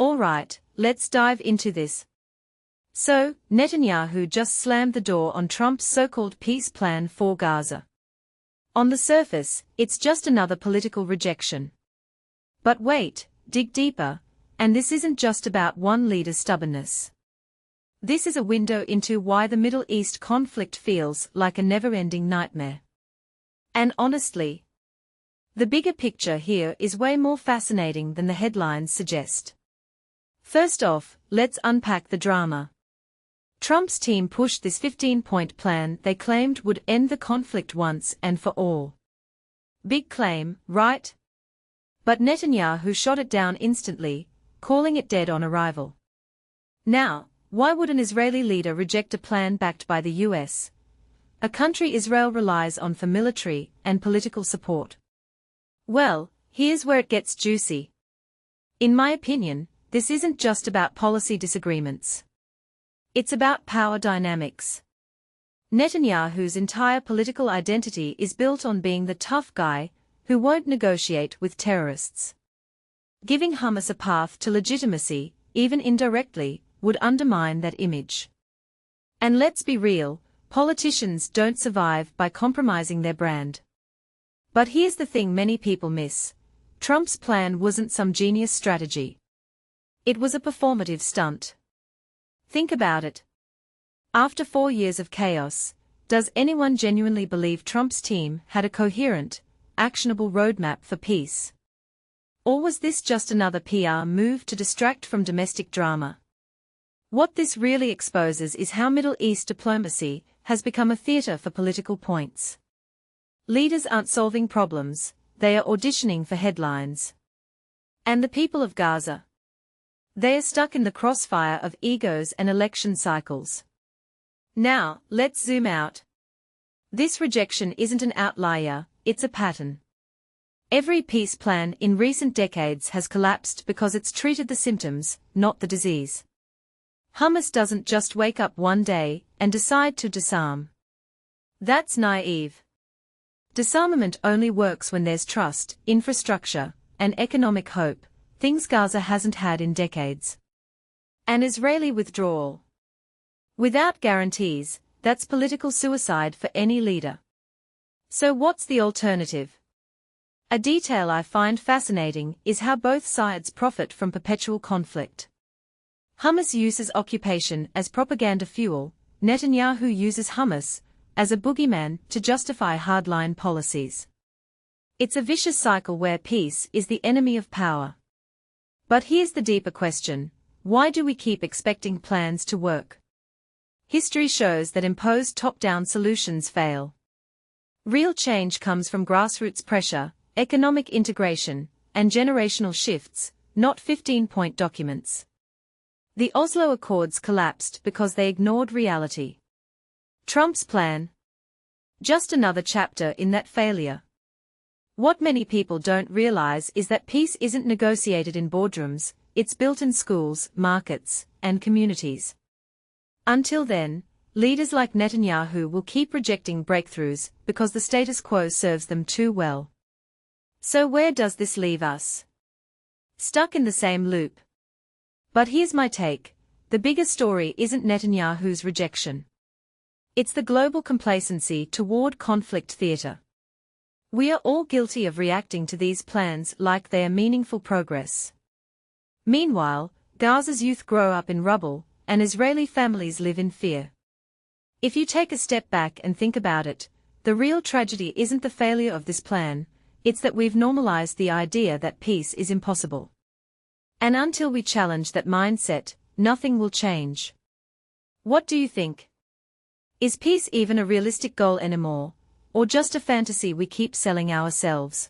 Alright, let's dive into this. So, Netanyahu just slammed the door on Trump's so-called peace plan for Gaza. On the surface, it's just another political rejection. But wait, dig deeper, and this isn't just about one leader's stubbornness. This is a window into why the Middle East conflict feels like a never-ending nightmare. And honestly, the bigger picture here is way more fascinating than the headlines suggest. First off, let's unpack the drama. Trump's team pushed this 15-point plan they claimed would end the conflict once and for all. Big claim, right? But Netanyahu shot it down instantly, calling it dead on arrival. Now, why would an Israeli leader reject a plan backed by the US, a country Israel relies on for military and political support? Well, here's where it gets juicy. In my opinion, this isn't just about policy disagreements. It's about power dynamics. Netanyahu's entire political identity is built on being the tough guy who won't negotiate with terrorists. Giving Hamas a path to legitimacy, even indirectly, would undermine that image. And let's be real, politicians don't survive by compromising their brand. But here's the thing many people miss. Trump's plan wasn't some genius strategy. It was a performative stunt. Think about it. After 4 years of chaos, does anyone genuinely believe Trump's team had a coherent, actionable roadmap for peace? Or was this just another PR move to distract from domestic drama? What this really exposes is how Middle East diplomacy has become a theater for political points. Leaders aren't solving problems, they are auditioning for headlines. And the people of Gaza? They are stuck in the crossfire of egos and election cycles. Now, let's zoom out. This rejection isn't an outlier, it's a pattern. Every peace plan in recent decades has collapsed because it's treated the symptoms, not the disease. Hamas doesn't just wake up one day and decide to disarm. That's naive. Disarmament only works when there's trust, infrastructure, and economic hope, things Gaza hasn't had in decades. An Israeli withdrawal. Without guarantees, that's political suicide for any leader. So what's the alternative? A detail I find fascinating is how both sides profit from perpetual conflict. Hamas uses occupation as propaganda fuel, Netanyahu uses Hamas as a boogeyman to justify hardline policies. It's a vicious cycle where peace is the enemy of power. But here's the deeper question: why do we keep expecting plans to work? History shows that imposed top-down solutions fail. Real change comes from grassroots pressure, economic integration, and generational shifts, not 15-point documents. The Oslo Accords collapsed because they ignored reality. Trump's plan? Just another chapter in that failure. What many people don't realize is that peace isn't negotiated in boardrooms, it's built in schools, markets, and communities. Until then, leaders like Netanyahu will keep rejecting breakthroughs because the status quo serves them too well. So where does this leave us? Stuck in the same loop. But here's my take: the bigger story isn't Netanyahu's rejection. It's the global complacency toward conflict theater. We are all guilty of reacting to these plans like they are meaningful progress. Meanwhile, Gaza's youth grow up in rubble, and Israeli families live in fear. If you take a step back and think about it, the real tragedy isn't the failure of this plan, it's that we've normalized the idea that peace is impossible. And until we challenge that mindset, nothing will change. What do you think? Is peace even a realistic goal anymore, or just a fantasy we keep selling ourselves?